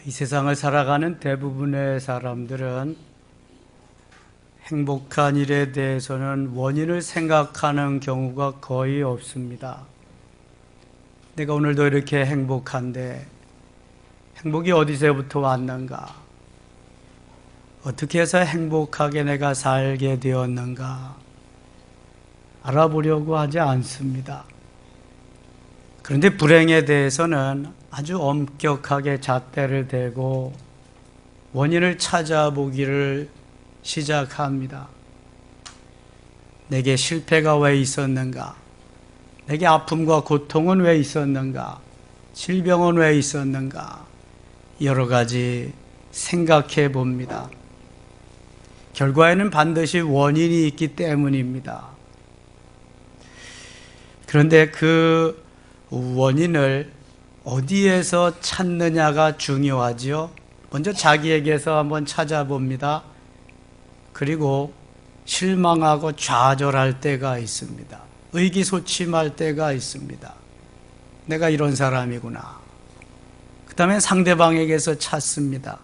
이 세상을 살아가는 대부분의 사람들은 행복한 일에 대해서는 원인을 생각하는 경우가 거의 없습니다. 내가 오늘도 이렇게 행복한데 행복이 어디서부터 왔는가? 어떻게 해서 행복하게 내가 살게 되었는가? 알아보려고 하지 않습니다. 그런데 불행에 대해서는 아주 엄격하게 잣대를 대고 원인을 찾아보기를 시작합니다. 내게 실패가 왜 있었는가? 내게 아픔과 고통은 왜 있었는가? 질병은 왜 있었는가? 여러 가지 생각해 봅니다. 결과에는 반드시 원인이 있기 때문입니다. 그런데 그 원인을 어디에서 찾느냐가 중요하지요. 먼저 자기에게서 한번 찾아봅니다. 그리고 실망하고 좌절할 때가 있습니다. 의기소침할 때가 있습니다. 내가 이런 사람이구나. 그 다음에 상대방에게서 찾습니다.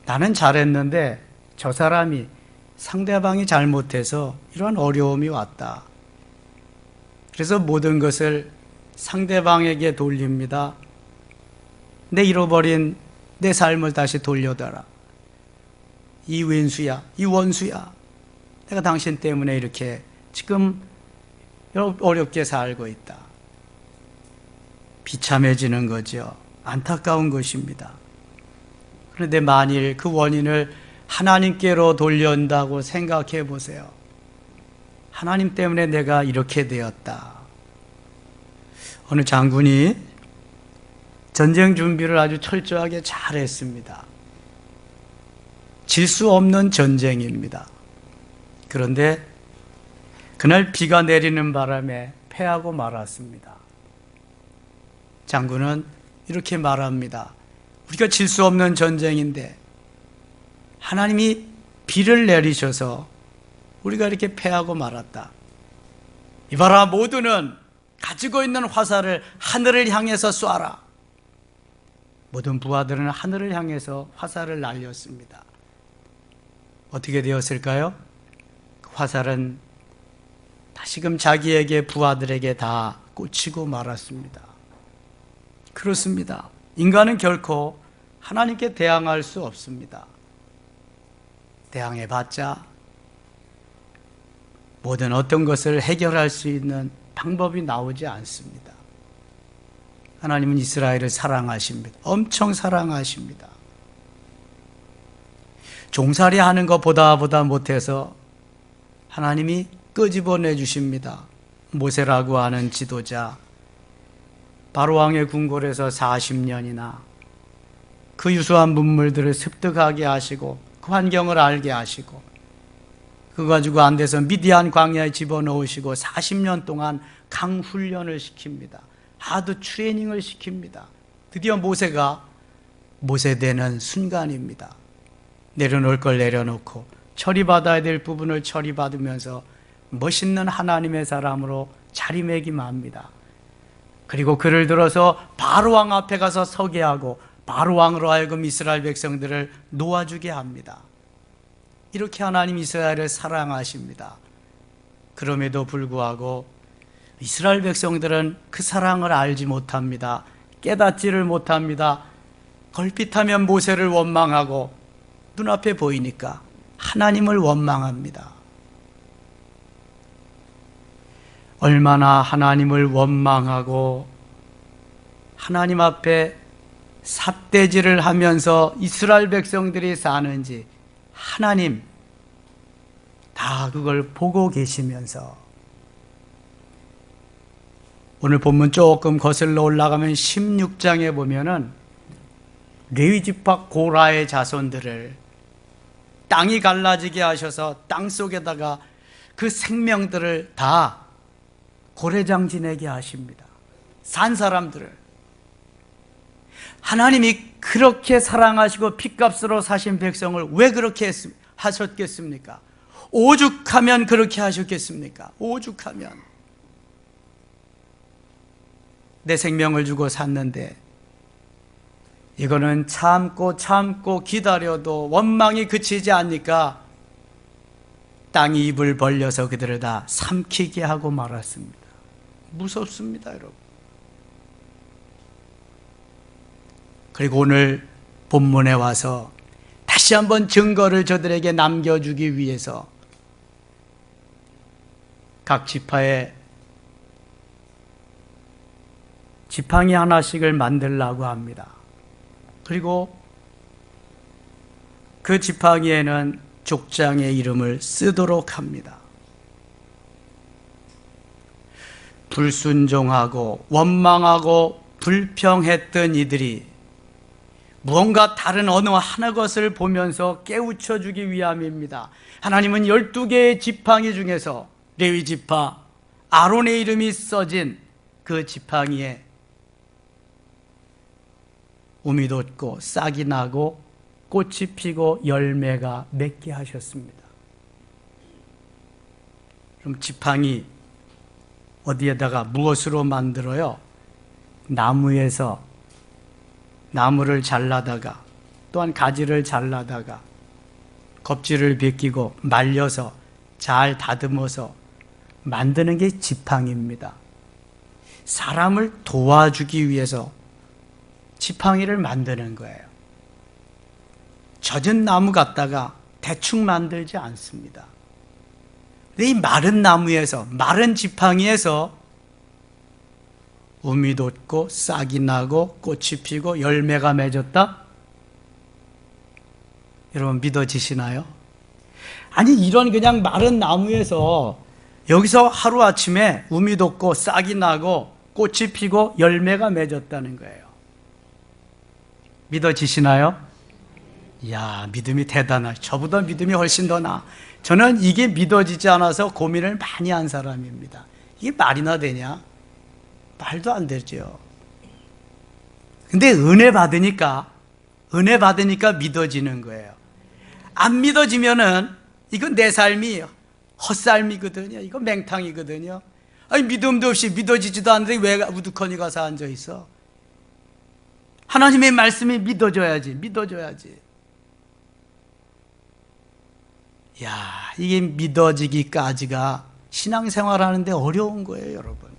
나는 잘했는데 저 사람이, 상대방이 잘못해서 이런 어려움이 왔다. 그래서 모든 것을 상대방에게 돌립니다. 내 잃어버린 내 삶을 다시 돌려달라. 이 왼수야, 이 원수야. 내가 당신 때문에 이렇게 지금 어렵게 살고 있다. 비참해지는 거죠. 안타까운 것입니다. 그런데 만일 그 원인을 하나님께로 돌려온다고 생각해 보세요. 하나님 때문에 내가 이렇게 되었다. 어느 장군이 전쟁 준비를 아주 철저하게 잘했습니다. 질 수 없는 전쟁입니다. 그런데 그날 비가 내리는 바람에 패하고 말았습니다. 장군은 이렇게 말합니다. 우리가 질 수 없는 전쟁인데 하나님이 비를 내리셔서 우리가 이렇게 패하고 말았다. 이봐라, 모두는 가지고 있는 화살을 하늘을 향해서 쏴라. 모든 부하들은 하늘을 향해서 화살을 날렸습니다. 어떻게 되었을까요? 그 화살은 다시금 자기에게, 부하들에게 다 꽂히고 말았습니다. 그렇습니다. 인간은 결코 하나님께 대항할 수 없습니다. 대항해봤자 모든 어떤 것을 해결할 수 있는 방법이 나오지 않습니다. 하나님은 이스라엘을 사랑하십니다. 엄청 사랑하십니다. 종살이 하는 것보다 못해서 하나님이 끄집어내 주십니다. 모세라고 하는 지도자, 바로왕의 궁궐에서 40년이나 그 유수한 문물들을 습득하게 하시고 그 환경을 알게 하시고 그거 가지고 안 돼서 미디안 광야에 집어넣으시고 40년 동안 강훈련을 시킵니다. 하드 트레이닝을 시킵니다. 드디어 모세가 모세되는 순간입니다. 내려놓을 걸 내려놓고 처리받아야 될 부분을 처리받으면서 멋있는 하나님의 사람으로 자리매김합니다. 그리고 그를 들어서 바로왕 앞에 가서 서게 하고 바로왕으로 하여금 이스라엘 백성들을 놓아주게 합니다. 이렇게 하나님 이스라엘을 사랑하십니다. 그럼에도 불구하고 이스라엘 백성들은 그 사랑을 알지 못합니다. 깨닫지를 못합니다. 걸핏하면 모세를 원망하고 눈앞에 보이니까 하나님을 원망합니다. 얼마나 하나님을 원망하고 하나님 앞에 삿대질을 하면서 이스라엘 백성들이 사는지 하나님 다 그걸 보고 계시면서 오늘 본문 조금 거슬러 올라가면 16장에 보면은 레위지파 고라의 자손들을 땅이 갈라지게 하셔서 땅 속에다가 그 생명들을 다 고래장 지내게 하십니다. 산 사람들을. 하나님이 그렇게 사랑하시고 핏값으로 사신 백성을 왜 그렇게 하셨겠습니까? 오죽하면 그렇게 하셨겠습니까? 오죽하면. 내 생명을 주고 샀는데 이거는 참고 기다려도 원망이 그치지 않으니까 땅이 입을 벌려서 그들을 다 삼키게 하고 말았습니다. 무섭습니다, 여러분. 그리고 오늘 본문에 와서 다시 한번 증거를 저들에게 남겨주기 위해서 각 지파에 지팡이 하나씩을 만들라고 합니다. 그리고 그 지팡이에는 족장의 이름을 쓰도록 합니다. 불순종하고 원망하고 불평했던 이들이 무언가 다른 어느 하나 것을 보면서 깨우쳐주기 위함입니다. 하나님은 12개의 지팡이 중에서 레위 지파 아론의 이름이 써진 그 지팡이에 우미 돋고 싹이 나고 꽃이 피고 열매가 맺게 하셨습니다. 그럼 지팡이 어디에다가 무엇으로 만들어요? 나무에서 나무를 잘라다가 또한 가지를 잘라다가 껍질을 벗기고 말려서 잘 다듬어서 만드는 게 지팡이입니다. 사람을 도와주기 위해서 지팡이를 만드는 거예요. 젖은 나무 갖다가 대충 만들지 않습니다. 이 마른 나무에서, 마른 지팡이에서 우미 돋고 싹이 나고 꽃이 피고 열매가 맺었다? 여러분 믿어지시나요? 아니 이런 그냥 마른 나무에서 여기서 하루아침에 우미 돋고 싹이 나고 꽃이 피고 열매가 맺었다는 거예요. 믿어지시나요? 이야, 믿음이 대단하죠. 저보다 믿음이 훨씬 더 나아. 저는 이게 믿어지지 않아서 고민을 많이 한 사람입니다. 이게 말이나 되냐? 말도 안 되죠. 근데 은혜 받으니까 믿어지는 거예요. 안 믿어지면은 이건 내 삶이 헛삶이거든요. 이거 맹탕이거든요. 아니 믿음도 없이 믿어지지도 않는데 왜 우두커니 가서 앉아 있어? 하나님의 말씀이 믿어져야지. 야, 이게 믿어지기까지가 신앙생활 하는데 어려운 거예요, 여러분.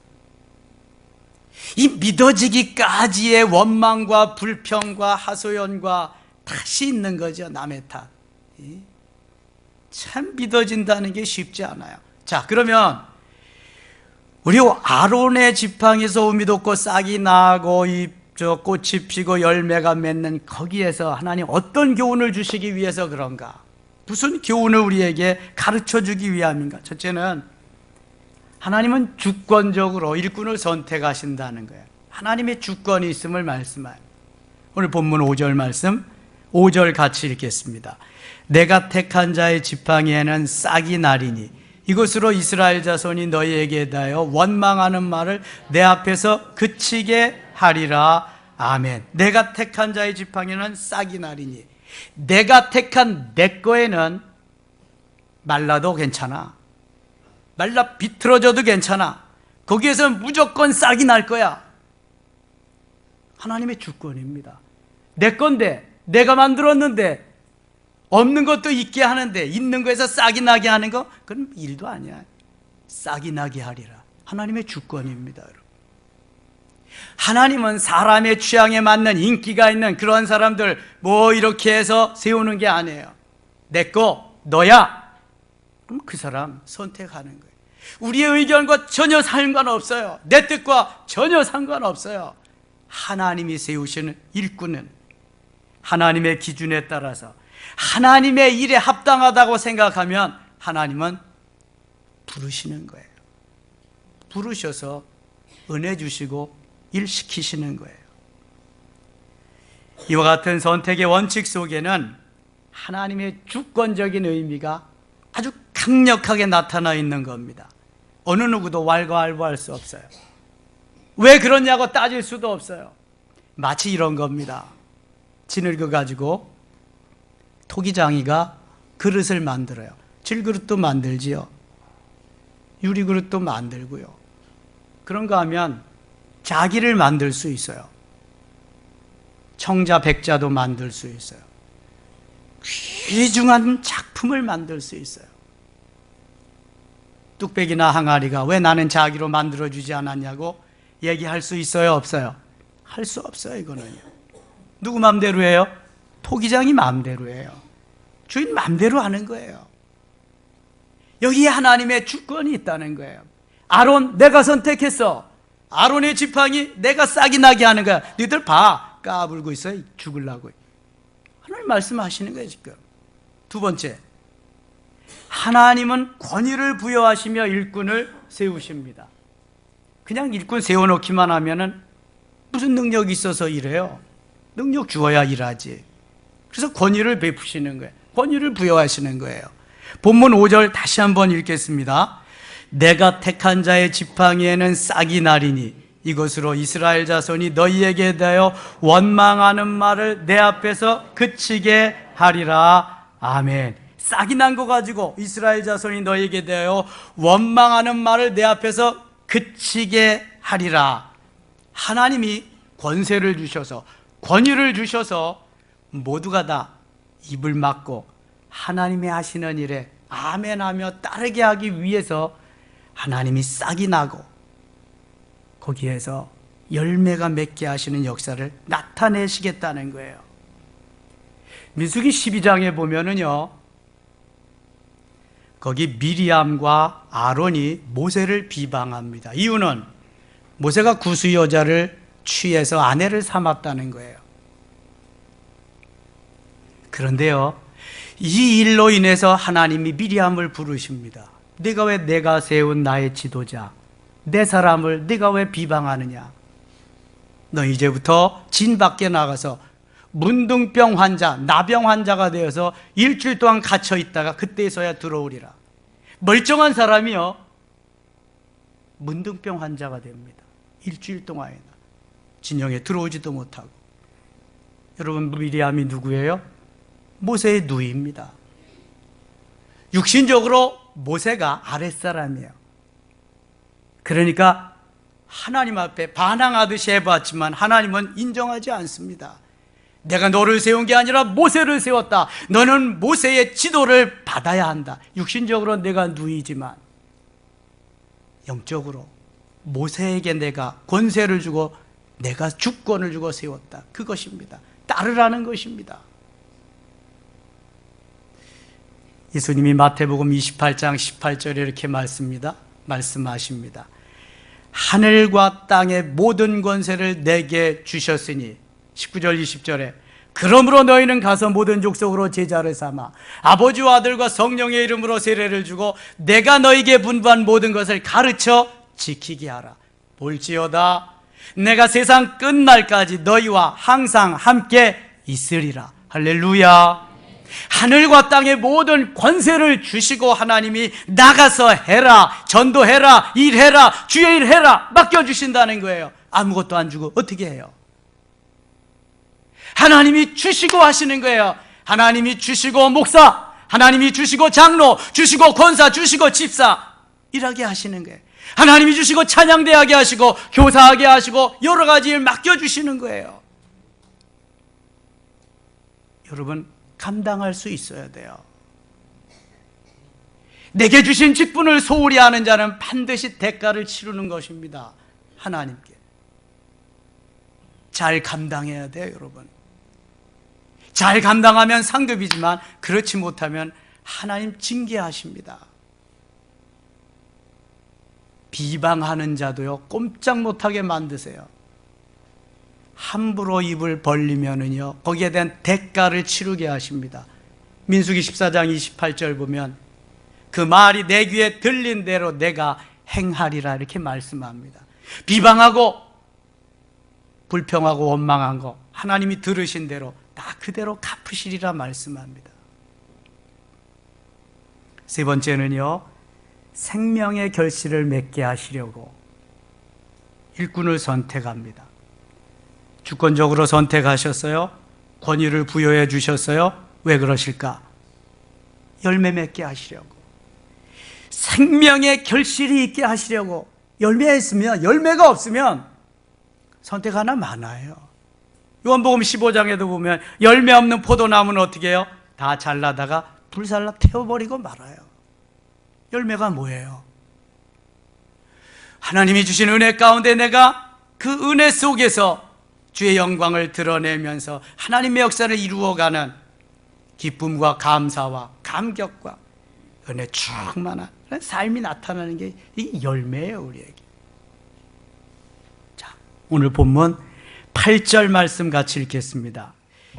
이 믿어지기까지의 원망과 불평과 하소연과 탓이 있는 거죠, 남의 탓. 참 믿어진다는 게 쉽지 않아요. 자, 그러면 우리 아론의 지팡이에서 우미 돋고 싹이 나고 꽃이 피고 열매가 맺는 거기에서 하나님 어떤 교훈을 주시기 위해서 그런가? 무슨 교훈을 우리에게 가르쳐주기 위함인가? 첫째는 하나님은 주권적으로 일꾼을 선택하신다는 거예요. 하나님의 주권이 있음을 말씀해요. 오늘 본문 5절 말씀 5절 같이 읽겠습니다. 내가 택한 자의 지팡이에는 싹이 나리니 이것으로 이스라엘 자손이 너희에게 대하여 원망하는 말을 내 앞에서 그치게 하리라. 아멘. 내가 택한 자의 지팡이는 싹이 나리니 내가 택한 내 거에는 말라도 괜찮아. 말라 비틀어져도 괜찮아. 거기에서 무조건 싹이 날 거야. 하나님의 주권입니다. 내 건데 내가 만들었는데 없는 것도 있게 하는데 있는 거에서 싹이 나게 하는 거 그건 일도 아니야. 싹이 나게 하리라. 하나님의 주권입니다, 여러분. 하나님은 사람의 취향에 맞는 인기가 있는 그런 사람들 뭐 이렇게 해서 세우는 게 아니에요. 내 거 너야. 그럼 그 사람 선택하는 거예요. 우리의 의견과 전혀 상관없어요. 내 뜻과 전혀 상관없어요. 하나님이 세우시는 일꾼은 하나님의 기준에 따라서 하나님의 일에 합당하다고 생각하면 하나님은 부르시는 거예요. 부르셔서 은혜 주시고 일 시키시는 거예요. 이와 같은 선택의 원칙 속에는 하나님의 주권적인 의미가 아주 강력하게 나타나 있는 겁니다. 어느 누구도 왈가왈부할 수 없어요. 왜 그러냐고 따질 수도 없어요. 마치 이런 겁니다. 진흙을 가지고 토기장이가 그릇을 만들어요. 질그릇도 만들지요. 유리그릇도 만들고요. 그런가 하면 자기를 만들 수 있어요. 청자 백자도 만들 수 있어요. 귀중한 작품을 만들 수 있어요. 뚝배기나 항아리가 왜 나는 자기로 만들어주지 않았냐고 얘기할 수 있어요, 없어요? 할 수 없어요. 이거는요. 누구 맘대로 해요? 토기장이 맘대로 해요. 주인 맘대로 하는 거예요. 여기에 하나님의 주권이 있다는 거예요. 아론 내가 선택했어. 아론의 지팡이 내가 싹이 나게 하는 거야. 너희들 봐. 까불고 있어요. 죽으려고. 하나님 말씀하시는 거예요, 지금. 두 번째, 하나님은 권위를 부여하시며 일꾼을 세우십니다. 그냥 일꾼 세워놓기만 하면은 무슨 능력이 있어서 일해요? 능력 주어야 일하지. 그래서 권위를 베푸시는 거예요. 권위를 부여하시는 거예요. 본문 5절 다시 한번 읽겠습니다. 내가 택한 자의 지팡이에는 싹이 나리니 이것으로 이스라엘 자손이 너희에게 대하여 원망하는 말을 내 앞에서 그치게 하리라. 아멘. 싹이 난 거 가지고 이스라엘 자손이 너희에게 대하여 원망하는 말을 내 앞에서 그치게 하리라. 하나님이 권세를 주셔서, 권위를 주셔서 모두가 다 입을 막고 하나님이 하시는 일에 아멘하며 따르게 하기 위해서 하나님이 싹이 나고 거기에서 열매가 맺게 하시는 역사를 나타내시겠다는 거예요. 민수기 12장에 보면은요, 거기 미리암과 아론이 모세를 비방합니다. 이유는 모세가 구스 여자를 취해서 아내를 삼았다는 거예요. 그런데요, 이 일로 인해서 하나님이 미리암을 부르십니다. 네가 왜 내가 세운 나의 지도자, 내 사람을 네가 왜 비방하느냐? 너 이제부터 진 밖에 나가서 문둥병 환자, 나병 환자가 되어서 일주일 동안 갇혀 있다가 그때서야 들어오리라. 멀쩡한 사람이요, 문둥병 환자가 됩니다. 일주일 동안이나 진영에 들어오지도 못하고. 여러분, 미리암이 누구예요? 모세의 누이입니다. 육신적으로 모세가 아랫사람이에요. 그러니까 하나님 앞에 반항하듯이 해봤지만 하나님은 인정하지 않습니다. 내가 너를 세운 게 아니라 모세를 세웠다. 너는 모세의 지도를 받아야 한다. 육신적으로 내가 누이지만 영적으로 모세에게 내가 권세를 주고 내가 주권을 주고 세웠다. 그것입니다. 따르라는 것입니다. 예수님이 마태복음 28장 18절에 이렇게 말씀하십니다. 하늘과 땅의 모든 권세를 내게 주셨으니, 19절 20절에 그러므로 너희는 가서 모든 족속으로 제자를 삼아 아버지와 아들과 성령의 이름으로 세례를 주고 내가 너희에게 분부한 모든 것을 가르쳐 지키게 하라. 볼지어다 내가 세상 끝날까지 너희와 항상 함께 있으리라. 할렐루야. 하늘과 땅의 모든 권세를 주시고 하나님이 나가서 해라, 전도해라, 일해라, 주의 일 해라 맡겨주신다는 거예요. 아무것도 안 주고 어떻게 해요? 하나님이 주시고 하시는 거예요. 하나님이 주시고 목사, 하나님이 주시고 장로, 주시고 권사, 주시고 집사 일하게 하시는 거예요. 하나님이 주시고 찬양대하게 하시고 교사하게 하시고 여러 가지 일 맡겨주시는 거예요. 여러분, 감당할 수 있어야 돼요. 내게 주신 직분을 소홀히 하는 자는 반드시 대가를 치르는 것입니다. 하나님께 잘 감당해야 돼요. 여러분, 잘 감당하면 상급이지만 그렇지 못하면 하나님 징계하십니다. 비방하는 자도요, 꼼짝 못하게 만드세요. 함부로 입을 벌리면은요, 거기에 대한 대가를 치르게 하십니다. 민수기 14장 28절 보면 그 말이 내 귀에 들린 대로 내가 행하리라 이렇게 말씀합니다. 비방하고 불평하고 원망한 거 하나님이 들으신 대로 다 그대로 갚으시리라 말씀합니다. 세 번째는요, 생명의 결실을 맺게 하시려고 일꾼을 선택합니다. 주권적으로 선택하셨어요. 권위를 부여해 주셨어요. 왜 그러실까? 열매 맺게 하시려고, 생명의 결실이 있게 하시려고. 열매가 있으면, 열매가 없으면 선택 하나 많아요. 요한복음 15장에도 보면 열매 없는 포도나무는 어떻게 해요? 다 잘라다가 불살라 태워버리고 말아요. 열매가 뭐예요? 하나님이 주신 은혜 가운데 내가 그 은혜 속에서 주의 영광을 드러내면서 하나님의 역사를 이루어가는 기쁨과 감사와 감격과 은혜 충만한 삶이 나타나는 게 이 열매예요, 우리에게. 자, 오늘 본문 8절 말씀 같이 읽겠습니다.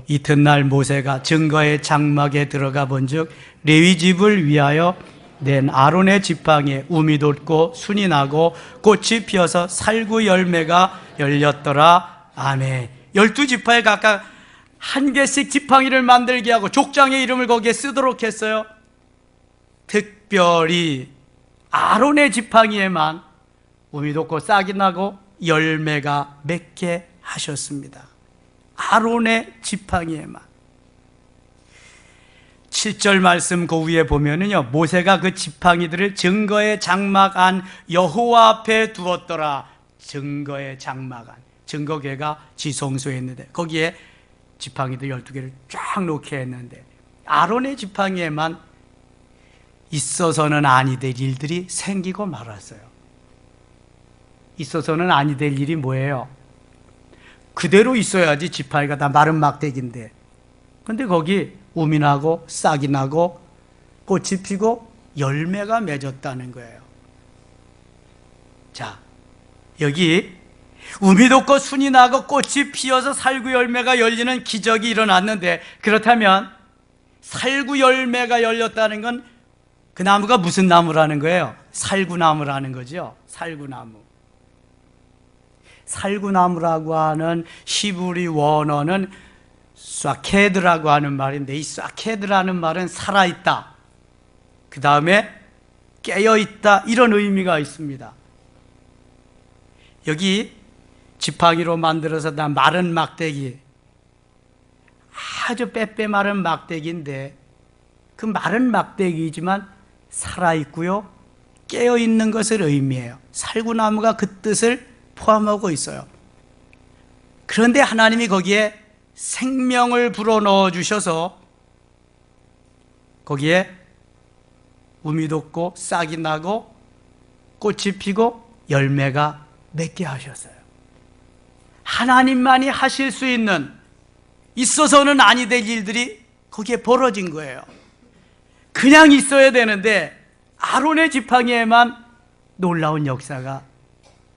이튿날 모세가 증거의 장막에 들어가 본즉 레위 집을 위하여 낸 아론의 지팡이에 우미 돋고 순이 나고 꽃이 피어서 살구 열매가 열렸더라. 아멘. 12지파에 각각 한 개씩 지팡이를 만들게 하고 족장의 이름을 거기에 쓰도록 했어요. 특별히 아론의 지팡이에만 우미 돋고 싹이 나고 열매가 맺게 하셨습니다. 아론의 지팡이에만. 7절 말씀 그 위에 보면은요, 모세가 그 지팡이들을 증거의 장막 안 여호와 앞에 두었더라. 증거의 장막 안, 증거궤가 지성소에 있는데 거기에 지팡이들 12개를 쫙 놓게 했는데 아론의 지팡이에만 있어서는 아니 될 일들이 생기고 말았어요. 있어서는 아니 될 일이 뭐예요? 그대로 있어야지. 지팡이가 다 마른 막대기인데, 근데 거기 우미 나고 싹이 나고 꽃이 피고 열매가 맺었다는 거예요. 자, 여기 우미 돋고 순이 나고 꽃이 피어서 살구 열매가 열리는 기적이 일어났는데, 그렇다면 살구 열매가 열렸다는 건 그 나무가 무슨 나무라는 거예요? 살구나무라는 거죠. 살구나무. 살구나무라고 하는 히브리 원어는 쏴케드라고 하는 말인데, 이 쏴케드라는 말은 살아있다, 그 다음에 깨어있다, 이런 의미가 있습니다. 여기 지팡이로 만들어서 다 마른 막대기, 아주 빼빼 마른 막대기인데 그 마른 막대기이지만 살아있고요, 깨어있는 것을 의미해요. 살구나무가 그 뜻을 포함하고 있어요. 그런데 하나님이 거기에 생명을 불어넣어 주셔서 거기에 우미 돋고 싹이 나고 꽃이 피고 열매가 맺게 하셨어요. 하나님만이 하실 수 있는, 있어서는 아니 될 일들이 거기에 벌어진 거예요. 그냥 있어야 되는데 아론의 지팡이에만 놀라운 역사가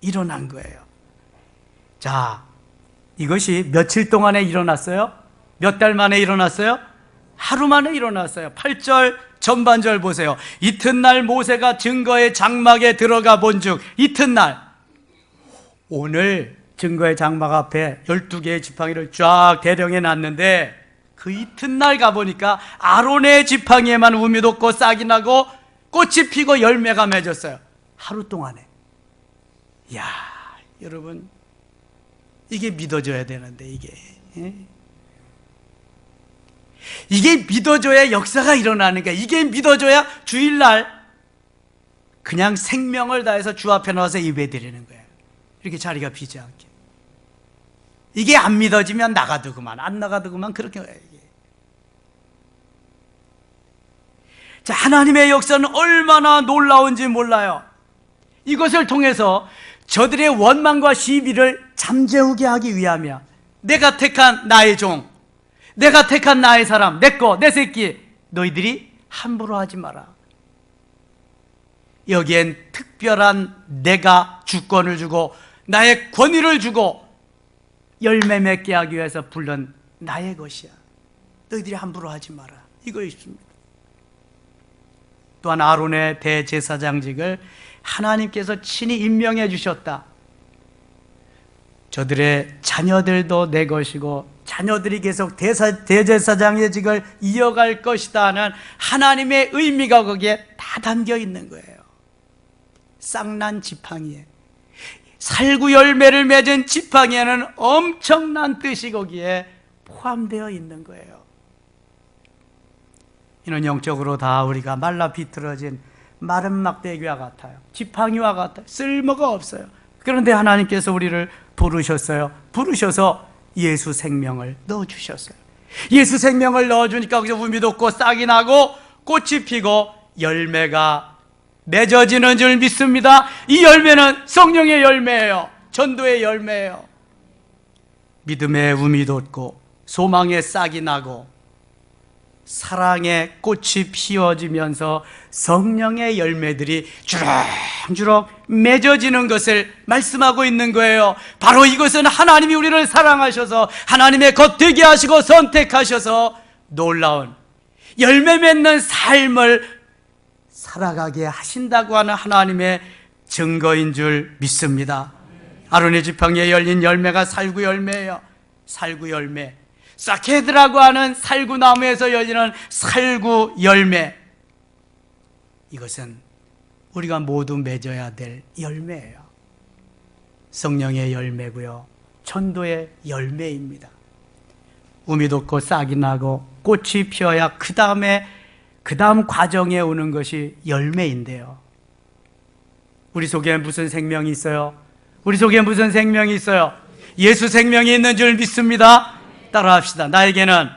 일어난 거예요. 자, 이것이 며칠 동안에 일어났어요? 몇 달 만에 일어났어요? 하루 만에 일어났어요. 8절 전반절 보세요. 이튿날 모세가 증거의 장막에 들어가 본즉, 이튿날, 오늘 증거의 장막 앞에 12개의 지팡이를 쫙 대령해 놨는데 그 이튿날 가보니까 아론의 지팡이에만 우미 돋고 싹이 나고 꽃이 피고 열매가 맺었어요. 하루 동안에. 이야, 여러분, 이게 믿어져야 되는데, 이게 믿어져야 역사가 일어나는 거야. 이게 믿어져야 주일날 그냥 생명을 다해서 주 앞에 나와서 예배드리는 거예요. 이렇게 자리가 비지 않게. 이게 안 믿어지면 나가두고만, 안 나가두고만 그렇게 해요. 자, 하나님의 역사는 얼마나 놀라운지 몰라요. 이것을 통해서 저들의 원망과 시비를 잠재우게 하기 위하며 내가 택한 나의 종, 내가 택한 나의 사람, 내 거, 내 새끼, 너희들이 함부로 하지 마라. 여기엔 특별한 내가 주권을 주고 나의 권위를 주고 열매 맺게 하기 위해서 불른 나의 것이야. 너희들이 함부로 하지 마라. 이거 있습니다. 또한 아론의 대제사장직을 하나님께서 친히 임명해 주셨다. 저들의 자녀들도 내 것이고 자녀들이 계속 대제사장의 직을 이어갈 것이다 하는 하나님의 의미가 거기에 다 담겨 있는 거예요. 쌍난 지팡이에, 살구 열매를 맺은 지팡이에는 엄청난 뜻이 거기에 포함되어 있는 거예요. 이는 영적으로 다 우리가 말라 비틀어진 마른 막대기와 같아요. 지팡이와 같아요. 쓸모가 없어요. 그런데 하나님께서 우리를 부르셨어요. 부르셔서 예수 생명을 넣어주셨어요. 예수 생명을 넣어주니까 거기서 우미 돋고 싹이 나고 꽃이 피고 열매가 맺어지는 줄 믿습니다. 이 열매는 성령의 열매예요. 전도의 열매예요. 믿음의 우미 돋고 소망의 싹이 나고 사랑의 꽃이 피어지면서 성령의 열매들이 주렁주렁 맺어지는 것을 말씀하고 있는 거예요. 바로 이것은 하나님이 우리를 사랑하셔서 하나님의 것 되게 하시고 선택하셔서 놀라운 열매 맺는 삶을 살아가게 하신다고 하는 하나님의 증거인 줄 믿습니다. 아론의 지팡이에 열린 열매가 살구 열매예요. 살구 열매. 사케드라고 하는 살구나무에서 열리는 살구 열매, 이것은 우리가 모두 맺어야 될 열매예요. 성령의 열매고요, 전도의 열매입니다. 우미 돋고 싹이 나고 꽃이 피어야 그 다음 과정에 오는 것이 열매인데요. 우리 속에 무슨 생명이 있어요? 우리 속에 무슨 생명이 있어요? 예수 생명이 있는 줄 믿습니다. 따라합시다. 나에게는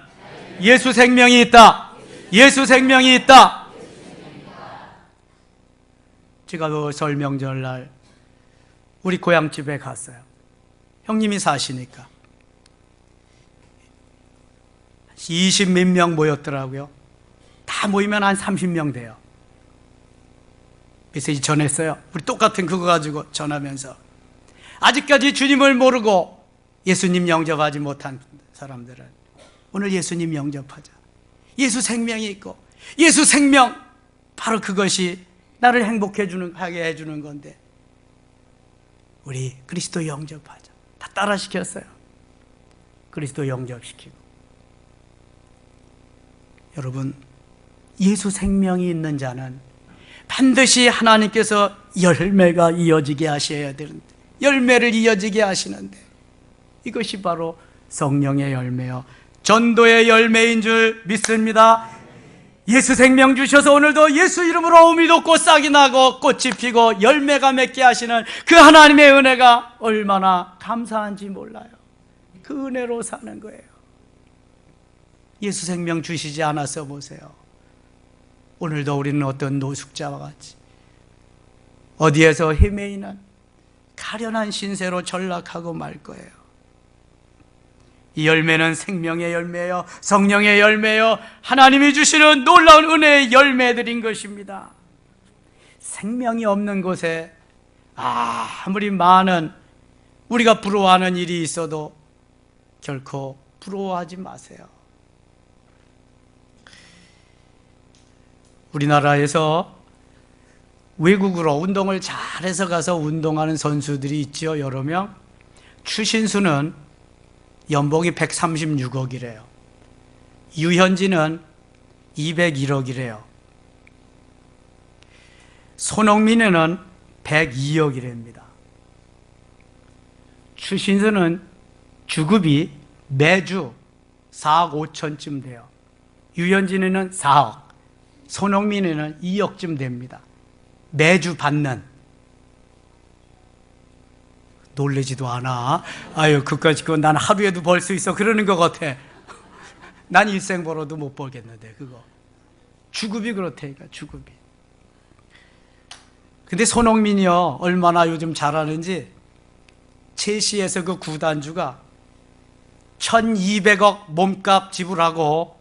예수 생명이 있다. 예수 생명이 있다. 제가 그 설 명절날 우리 고향집에 갔어요. 형님이 사시니까 20몇 명 모였더라고요. 다 모이면 한 30명 돼요. 메시지 전했어요. 우리 똑같은 그거 가지고 전하면서 아직까지 주님을 모르고 예수님 영접하지 못한 사람들은 오늘 예수님 영접하자. 예수 생명이 있고 예수 생명, 바로 그것이 나를 하게 해주는 건데 우리 그리스도 영접하자. 다 따라 시켰어요. 그리스도 영접시키고. 여러분, 예수 생명이 있는 자는 반드시 하나님께서 열매가 이어지게 하셔야 되는데, 열매를 이어지게 하시는데, 이것이 바로 성령의 열매요, 전도의 열매인 줄 믿습니다. 예수 생명 주셔서 오늘도 예수 이름으로 우미 돋고 싹이 나고 꽃이 피고 열매가 맺게 하시는 그 하나님의 은혜가 얼마나 감사한지 몰라요. 그 은혜로 사는 거예요. 예수 생명 주시지 않아서 보세요. 오늘도 우리는 어떤 노숙자와 같이 어디에서 헤매이는 가련한 신세로 전락하고 말 거예요. 이 열매는 생명의 열매요, 성령의 열매요, 하나님이 주시는 놀라운 은혜의 열매들인 것입니다. 생명이 없는 곳에 아무리 많은 우리가 부러워하는 일이 있어도 결코 부러워하지 마세요. 우리나라에서 외국으로 운동을 잘해서 가서 운동하는 선수들이 있죠, 여러 명. 추신수는 연봉이 136억이래요. 유현진은 201억이래요. 손흥민은 102억이랍니다. 추신수는 주급이 매주 4억 5천쯤 돼요. 유현진은 4억, 손흥민은 2억쯤 됩니다. 매주 받는. 놀래지도 않아. 아유, 그까짓 거 난 하루에도 벌 수 있어 그러는 것 같아. 난 일생 벌어도 못 벌겠는데, 그거 주급이 그렇다니까, 주급이. 근데 손흥민이요, 얼마나 요즘 잘하는지 첼시에서 그 구단주가 1200억 몸값 지불하고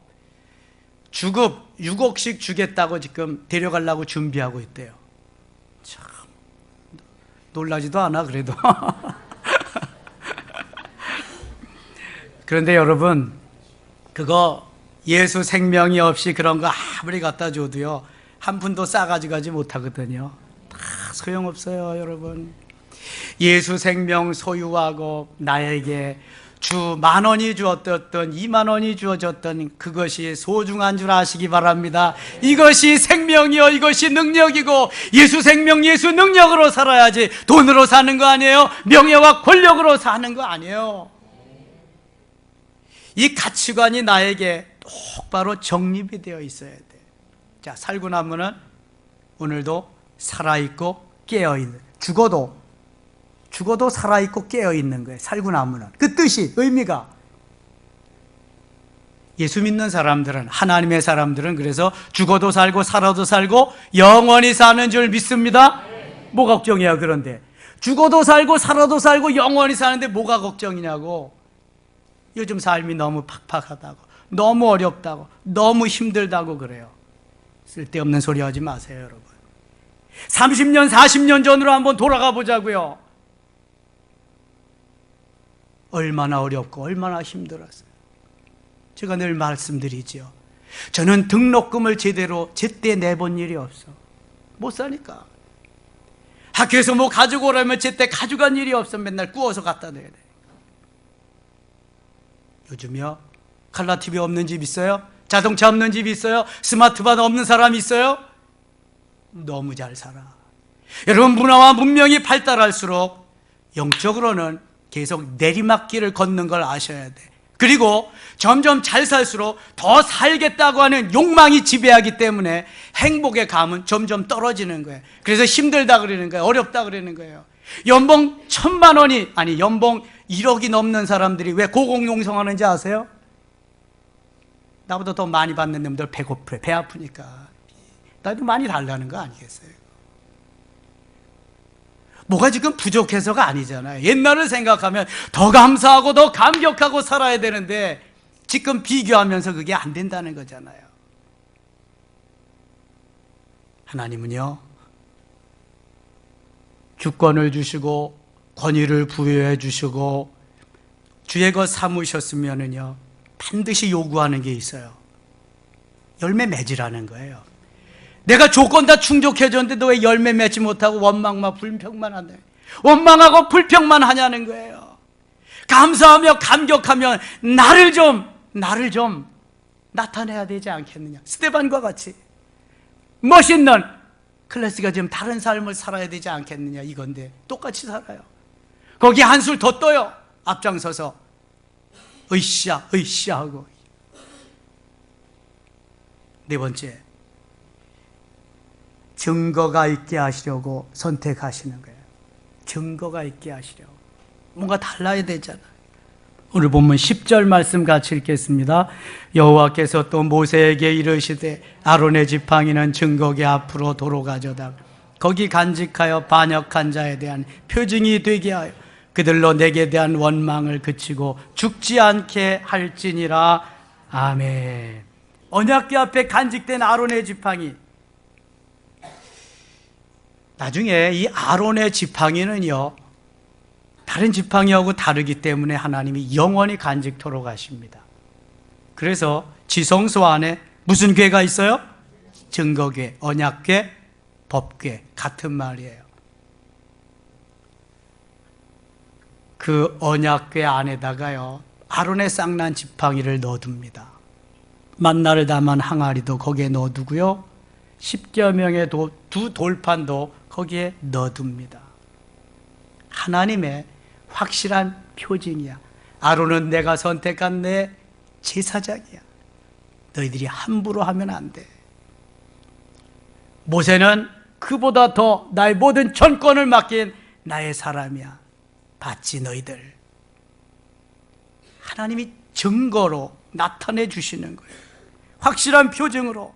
주급 6억씩 주겠다고 지금 데려가려고 준비하고 있대요. 참 놀라지도 않아 그래도. 그런데 여러분, 그거 예수 생명이 없이 그런 거 아무리 갖다 줘도요, 한 푼도 싸가지 가지 못하거든요. 다 소용없어요. 여러분, 예수 생명 소유하고 나에게 주 10,000원이 주었던 20,000원이 주어졌던 그것이 소중한 줄 아시기 바랍니다. 이것이 생명이요, 이것이 능력이고, 예수 생명, 예수 능력으로 살아야지 돈으로 사는 거 아니에요. 명예와 권력으로 사는 거 아니에요. 이 가치관이 나에게 똑바로 정립이 되어 있어야 돼. 자, 살구나무는 오늘도 살아있고 깨어있는, 죽어도 죽어도 살아있고 깨어있는 거예요. 살고 나면은. 그 뜻이, 의미가. 예수 믿는 사람들은, 하나님의 사람들은 그래서 죽어도 살고 살아도 살고 영원히 사는 줄 믿습니다. 뭐가 걱정이야. 그런데 죽어도 살고 살아도 살고 영원히 사는데 뭐가 걱정이냐고. 요즘 삶이 너무 팍팍하다고, 너무 어렵다고, 너무 힘들다고 그래요. 쓸데없는 소리 하지 마세요, 여러분. 30년, 40년 전으로 한번 돌아가 보자고요. 얼마나 어렵고 얼마나 힘들었어요. 제가 늘 말씀드리죠. 저는 등록금을 제때 내본 일이 없어. 못 사니까. 학교에서 뭐 가지고 오라면 제때 가져간 일이 없어. 맨날 구워서 갖다 내야 돼. 요즘요, 칼라 TV 없는 집 있어요? 자동차 없는 집 있어요? 스마트폰 없는 사람 있어요? 너무 잘 살아. 여러분, 문화와 문명이 발달할수록 영적으로는 계속 내리막길을 걷는 걸 아셔야 돼. 그리고 점점 잘 살수록 더 살겠다고 하는 욕망이 지배하기 때문에 행복의 감은 점점 떨어지는 거예요. 그래서 힘들다 그러는 거예요. 어렵다 그러는 거예요. 연봉 1,000만 원이, 아니 연봉 1억이 넘는 사람들이 왜 고공농성하는지 아세요? 나보다 더 많이 받는 놈들 배고프래. 배 아프니까. 나도 많이 달라는 거 아니겠어요? 뭐가 지금 부족해서가 아니잖아요. 옛날을 생각하면 더 감사하고 더 감격하고 살아야 되는데 지금 비교하면서 그게 안 된다는 거잖아요. 하나님은요, 주권을 주시고 권위를 부여해 주시고 주의 것 삼으셨으면은요, 반드시 요구하는 게 있어요. 열매 맺으라는 거예요. 내가 조건 다 충족해줬는데 너 왜 열매 맺지 못하고 원망만 불평만 하냐? 원망하고 불평만 하냐는 거예요. 감사하며 감격하며 나를 좀 나타내야 되지 않겠느냐? 스데반과 같이 멋있는 클래스가 지금 다른 삶을 살아야 되지 않겠느냐 이건데 똑같이 살아요. 거기 한술 더 떠요. 앞장서서 으쌰 하고. 네 번째, 증거가 있게 하시려고 선택하시는 거예요. 증거가 있게 하시려고. 뭔가 달라야 되잖아요. 오늘 본문 10절 말씀 같이 읽겠습니다. 여호와께서 또 모세에게 이르시되 아론의 지팡이는 증거궤 앞으로 도로 가져다 거기 간직하여 반역한 자에 대한 표징이 되게 하여 그들로 내게 대한 원망을 그치고 죽지 않게 할지니라. 아멘. 언약궤 앞에 간직된 아론의 지팡이. 나중에 이 아론의 지팡이는요, 다른 지팡이하고 다르기 때문에 하나님이 영원히 간직토록 하십니다. 그래서 지성소 안에 무슨 궤가 있어요? 증거궤, 언약궤, 법궤, 같은 말이에요. 그 언약궤 안에다가요, 아론의 쌍난 지팡이를 넣어둡니다. 만나를 담은 항아리도 거기에 넣어두고요, 10여 명의 두 돌판도 거기에 넣어둡니다. 하나님의 확실한 표징이야. 아론은 내가 선택한 내 제사장이야. 너희들이 함부로 하면 안 돼. 모세는 그보다 더 나의 모든 전권을 맡긴 나의 사람이야. 봤지 너희들. 하나님이 증거로 나타내 주시는 거예요. 확실한 표징으로.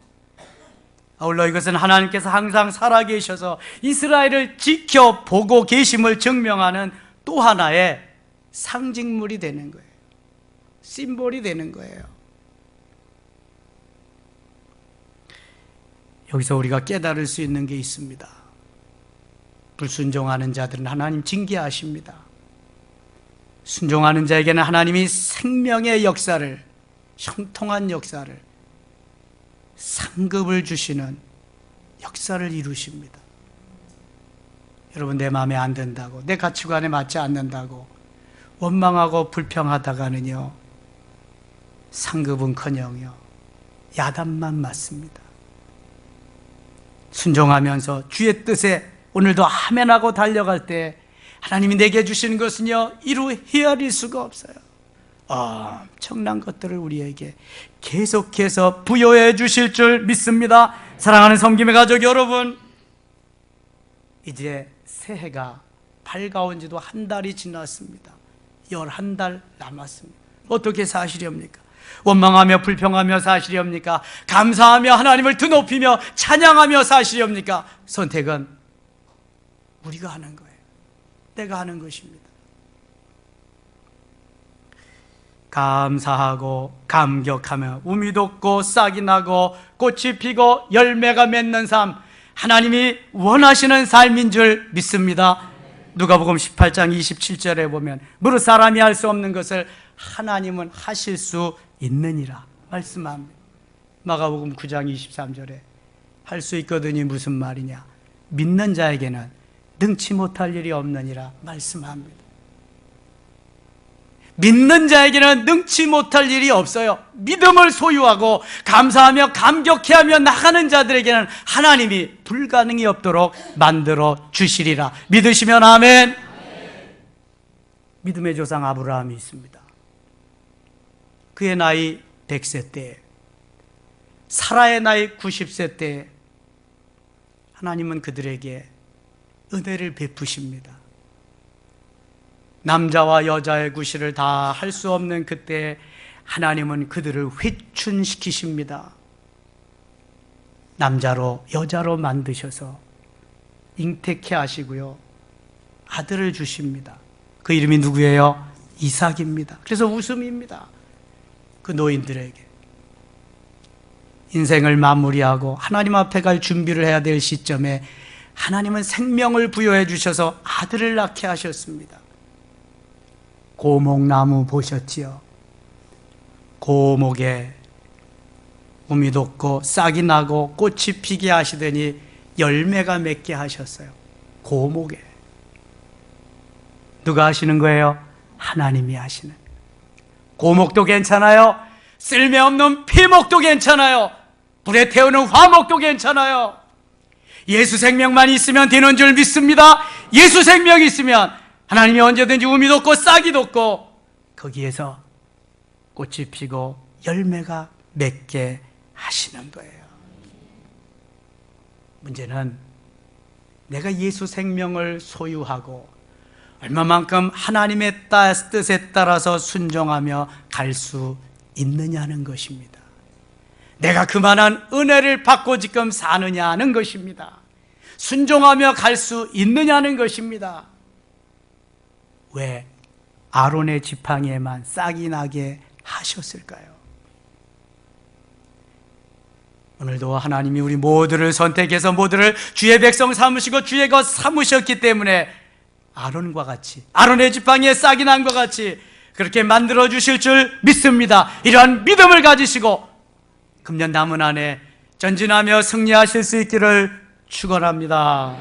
아울러 이것은 하나님께서 항상 살아계셔서 이스라엘을 지켜보고 계심을 증명하는 또 하나의 상징물이 되는 거예요. 심볼이 되는 거예요. 여기서 우리가 깨달을 수 있는 게 있습니다. 불순종하는 자들은 하나님 징계하십니다. 순종하는 자에게는 하나님이 생명의 역사를, 형통한 역사를, 상급을 주시는 역사를 이루십니다. 여러분, 내 마음에 안 든다고, 내 가치관에 맞지 않는다고 원망하고 불평하다가는요, 상급은커녕요 야단만 맞습니다. 순종하면서 주의 뜻에 오늘도 아멘하고 달려갈 때 하나님이 내게 주시는 것은요, 이루 헤아릴 수가 없어요. 엄청난 것들을 우리에게 계속해서 부여해 주실 줄 믿습니다. 사랑하는 섬김의 가족 여러분, 이제 새해가 밝아온 지도 한 달이 지났습니다. 11달 남았습니다. 어떻게 사시렵니까? 원망하며 불평하며 사시렵니까? 감사하며 하나님을 드높이며 찬양하며 사시렵니까? 선택은 우리가 하는 거예요. 내가 하는 것입니다. 감사하고 감격하며 우미 돋고 싹이 나고 꽃이 피고 열매가 맺는 삶, 하나님이 원하시는 삶인 줄 믿습니다. 누가복음 18장 27절에 보면 무릇 사람이 할 수 없는 것을 하나님은 하실 수 있느니라 말씀합니다. 마가복음 9장 23절에 할 수 있거든이 무슨 말이냐? 믿는 자에게는 능치 못할 일이 없느니라 말씀합니다. 믿는 자에게는 능치 못할 일이 없어요. 믿음을 소유하고 감사하며 감격해하며 나가는 자들에게는 하나님이 불가능이 없도록 만들어 주시리라. 믿으시면 아멘. 믿음의 조상 아브라함이 있습니다. 그의 나이 100세 때, 사라의 나이 90세 때 하나님은 그들에게 은혜를 베푸십니다. 남자와 여자의 구실을 다 할 수 없는 그때 하나님은 그들을 회춘시키십니다. 남자로 여자로 만드셔서 잉태케 하시고요, 아들을 주십니다. 그 이름이 누구예요? 이삭입니다. 그래서 웃음입니다. 그 노인들에게 인생을 마무리하고 하나님 앞에 갈 준비를 해야 될 시점에 하나님은 생명을 부여해 주셔서 아들을 낳게 하셨습니다. 고목나무 보셨지요? 고목에 우미 돋고 싹이 나고 꽃이 피게 하시더니 열매가 맺게 하셨어요. 고목에. 누가 하시는 거예요? 하나님이 하시는. 고목도 괜찮아요. 쓸모없는 피목도 괜찮아요. 불에 태우는 화목도 괜찮아요. 예수 생명만 있으면 되는 줄 믿습니다. 예수 생명이 있으면 하나님이 언제든지 우미 돋고 싹이 돋고 거기에서 꽃이 피고 열매가 맺게 하시는 거예요. 문제는 내가 예수 생명을 소유하고 얼마만큼 하나님의 뜻에 따라서 순종하며 갈 수 있느냐는 것입니다. 내가 그만한 은혜를 받고 지금 사느냐는 것입니다. 순종하며 갈 수 있느냐는 것입니다. 왜 아론의 지팡이에만 싹이 나게 하셨을까요? 오늘도 하나님이 우리 모두를 선택해서 모두를 주의 백성 삼으시고 주의 것 삼으셨기 때문에 아론과 같이, 아론의 지팡이에 싹이 난 것 같이 그렇게 만들어 주실 줄 믿습니다. 이러한 믿음을 가지시고 금년 남은 한 해 전진하며 승리하실 수 있기를 축원합니다.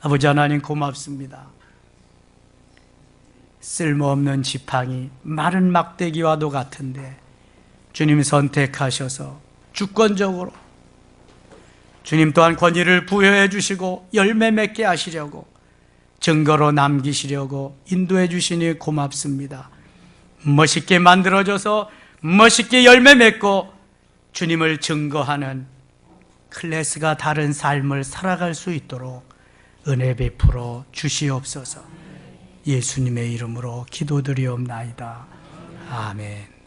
아버지 하나님 고맙습니다. 쓸모없는 지팡이, 마른 막대기와도 같은데 주님 선택하셔서 주권적으로 주님 또한 권위를 부여해 주시고 열매 맺게 하시려고 증거로 남기시려고 인도해 주시니 고맙습니다. 멋있게 만들어져서 멋있게 열매 맺고 주님을 증거하는 클래스가 다른 삶을 살아갈 수 있도록 은혜 베풀어 주시옵소서. 예수님의 이름으로 기도드리옵나이다. 아멘.